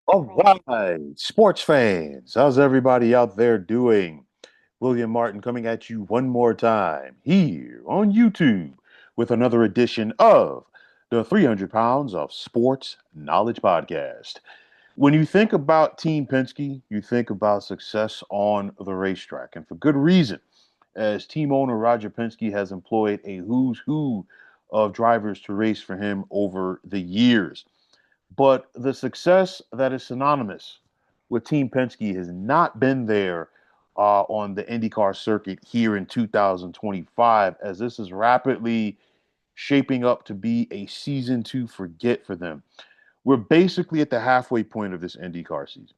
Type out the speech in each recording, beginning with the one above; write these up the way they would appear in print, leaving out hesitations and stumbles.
All right, sports fans, how's everybody out there doing? William Martin coming at you one more time here on YouTube with another edition of the 300 Pounds of Sports Knowledge Podcast. When you think about Team Penske, you think about success on the racetrack, and for good reason, as team owner Roger Penske has employed a who's who of drivers to race for him over the years. But the success that is synonymous with Team Penske has not been there on the IndyCar circuit here in 2025, as this is rapidly shaping up to be a season to forget for them. We're basically at the halfway point of this IndyCar season.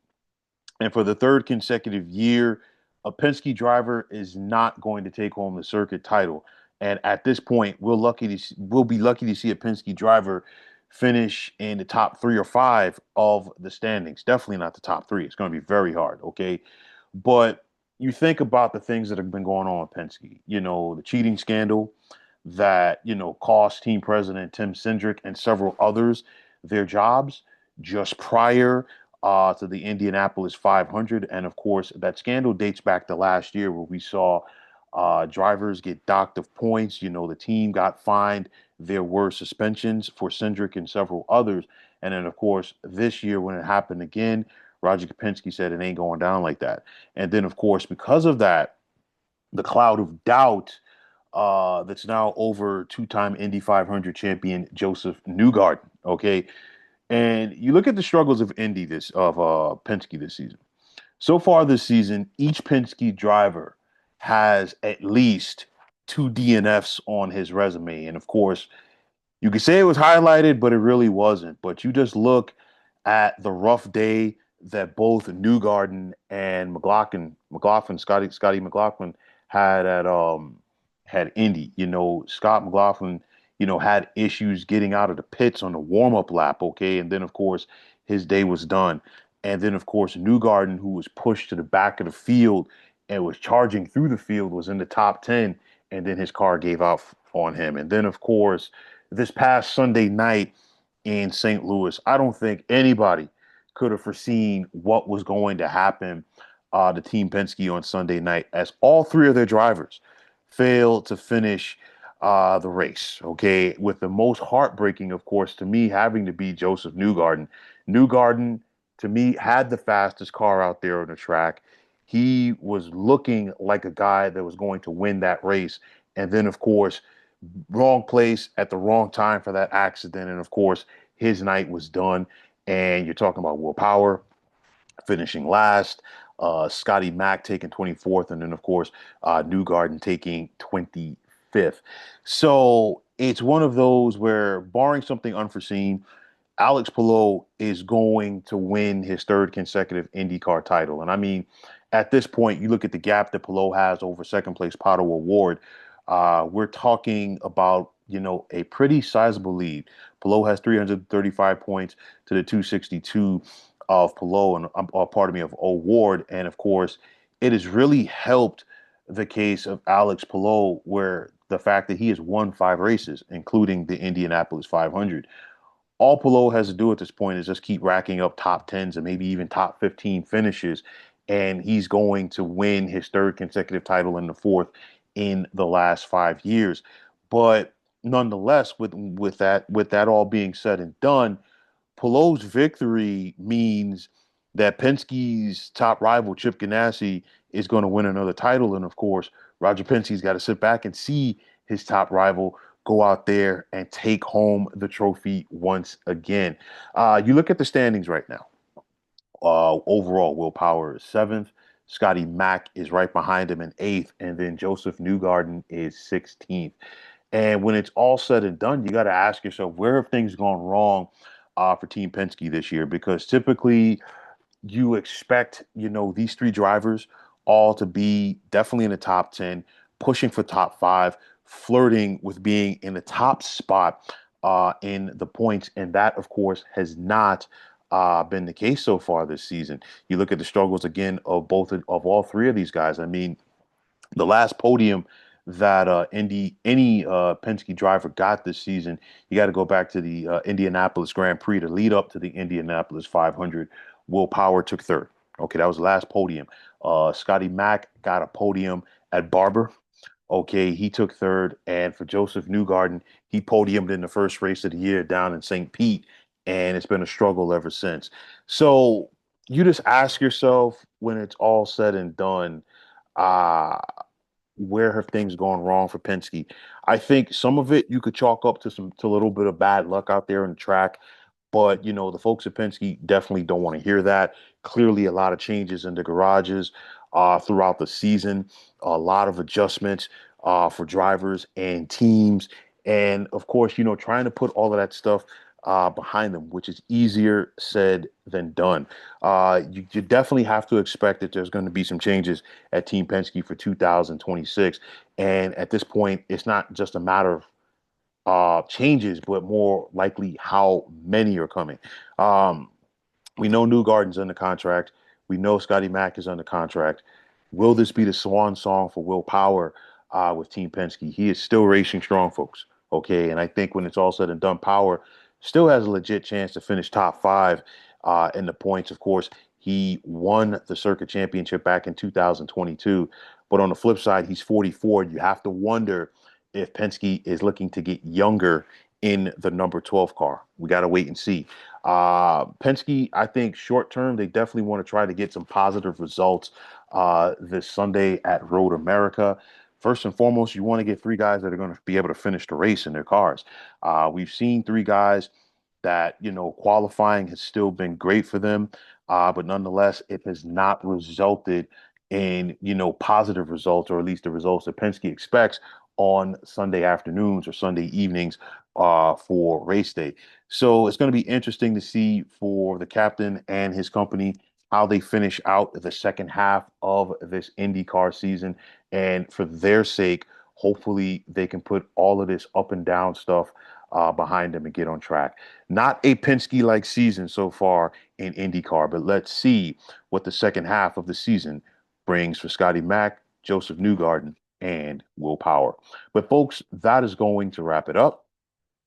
And for the third consecutive year, a Penske driver is not going to take home the circuit title. And at this point, we'll be lucky to see a Penske driver finish in the top three or five of the standings. Definitely not the top three. It's going to be very hard. Okay, but you think about the things that have been going on with Penske. You know, the cheating scandal that cost team president Tim Cindric and several others their jobs just prior to the Indianapolis 500. And of course, that scandal dates back to last year where we saw drivers get docked of points. You know, the team got fined. There were suspensions for Cindric and several others. And then, of course, this year when it happened again, Roger Kapinski said it ain't going down like that. And then, of course, because of that, the cloud of doubt that's now over two-time Indy 500 champion Josef Newgarden. Okay, and you look at the struggles of Penske this season. So far this season, each Penske driver has at least two DNFs on his resume, and of course, you could say it was highlighted, but it really wasn't. But you just look at the rough day that both Newgarden and Scotty McLaughlin had at had Indy. You know, Scott McLaughlin, had issues getting out of the pits on the warm-up lap, okay? And then of course his day was done. And then of course Newgarden, who was pushed to the back of the field and was charging through the field, was in the top 10, and then his car gave out on him. And then of course this past Sunday night in St. Louis, I don't think anybody could have foreseen what was going to happen to Team Penske on Sunday night, as all three of their drivers failed to finish the race. Okay, with the most heartbreaking, of course, to me having to be Josef Newgarden. Newgarden, to me, had the fastest car out there on the track. He was looking like a guy that was going to win that race. And then, of course, wrong place at the wrong time for that accident. And of course, his night was done. And you're talking about Will Power finishing last, Scotty Mack taking 24th, and then, of course, Newgarden taking 25th. So it's one of those where, barring something unforeseen, Alex Palou is going to win his third consecutive IndyCar title. And I mean, at this point, you look at the gap that Palou has over second place Pato Award. We're talking about, a pretty sizable lead. Palou has 335 points to the 262 of Palou and, pardon me, of Award. And of course, it has really helped the case of Alex Palou, where the fact that he has won five races, including the Indianapolis 500. All Palou has to do at this point is just keep racking up top tens and maybe even top 15 finishes, and he's going to win his third consecutive title and the fourth in the last 5 years. But nonetheless, with that all being said and done, Palou's victory means that Penske's top rival Chip Ganassi is going to win another title, and of course, Roger Penske's got to sit back and see his top rival go out there and take home the trophy once again. You look at the standings right now. Overall, Will Power is seventh. Scotty Mack is right behind him in eighth, and then Josef Newgarden is 16th. And when it's all said and done, you got to ask yourself, where have things gone wrong for Team Penske this year? Because typically you expect, these three drivers all to be definitely in the top 10, pushing for top five, flirting with being in the top spot in the points. And that, of course, has not been the case so far this season. You look at the struggles again of all three of these guys. I mean, the last podium that any Penske driver got this season, you got to go back to the Indianapolis Grand Prix to lead up to the Indianapolis 500. Will Power took third. Okay, that was the last podium. Scotty Mack got a podium at Barber. Okay, he took third. And for Josef Newgarden, he podiumed in the first race of the year down in St. Pete, and it's been a struggle ever since. So you just ask yourself when it's all said and done, uh, where have things gone wrong for Penske? I think some of it you could chalk up to a little bit of bad luck out there in the track. But, the folks at Penske definitely don't want to hear that. Clearly, a lot of changes in the garages throughout the season, a lot of adjustments for drivers and teams. And of course, trying to put all of that stuff behind them, which is easier said than done. You definitely have to expect that there's going to be some changes at Team Penske for 2026. And at this point, it's not just a matter of changes, but more likely how many are coming. Um, we know Newgarden's under contract. We know Scotty Mack is under contract. Will this be the swan song for Will Power with Team Penske? He is still racing strong, folks. Okay, and I think when it's all said and done, Power still has a legit chance to finish top five in the points. Of course, he won the Circuit Championship back in 2022, but on the flip side, he's 44. You have to wonder if Penske is looking to get younger in the number 12 car. We got to wait and see. Penske, I think short term, they definitely want to try to get some positive results this Sunday at Road America. First and foremost, you want to get three guys that are going to be able to finish the race in their cars. We've seen three guys that, qualifying has still been great for them, but nonetheless, it has not resulted in, positive results, or at least the results that Penske expects on Sunday afternoons or Sunday evenings for race day. So it's going to be interesting to see for the captain and his company how they finish out the second half of this IndyCar season. And for their sake, hopefully they can put all of this up and down stuff behind them and get on track. Not a Penske-like season so far in IndyCar, but let's see what the second half of the season brings for Scotty Mack, Josef Newgarden, and Will Power. But folks, that is going to wrap it up.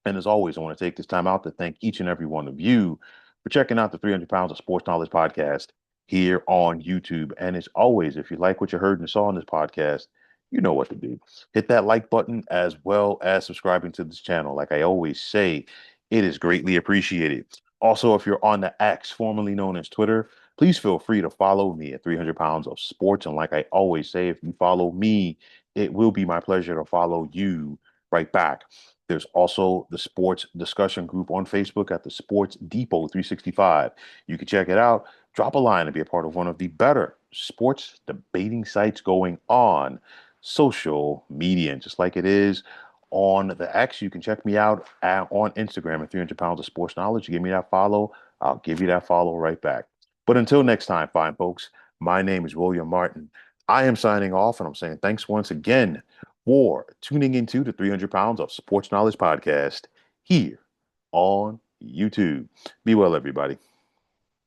And as always, I want to take this time out to thank each and every one of you for checking out the 300 Pounds of Sports Knowledge podcast here on YouTube. And as always, if you like what you heard and saw on this podcast, you know what to do. Hit that like button as well as subscribing to this channel. Like I always say, it is greatly appreciated. Also, if you're on the X, formerly known as Twitter, please feel free to follow me at 300 Pounds of Sports. And like I always say, if you follow me, it will be my pleasure to follow you right back. There's also the sports discussion group on Facebook at the Sports Depot 365. You can check it out. Drop a line and be a part of one of the better sports debating sites going on social media. And just like it is on the X, you can check me out on Instagram at 300 Pounds of Sports Knowledge. You give me that follow, I'll give you that follow right back. But until next time, fine folks, my name is William Martin. I am signing off, and I'm saying thanks once again for tuning into the 300 Pounds of Sports Knowledge podcast here on YouTube. Be well, everybody.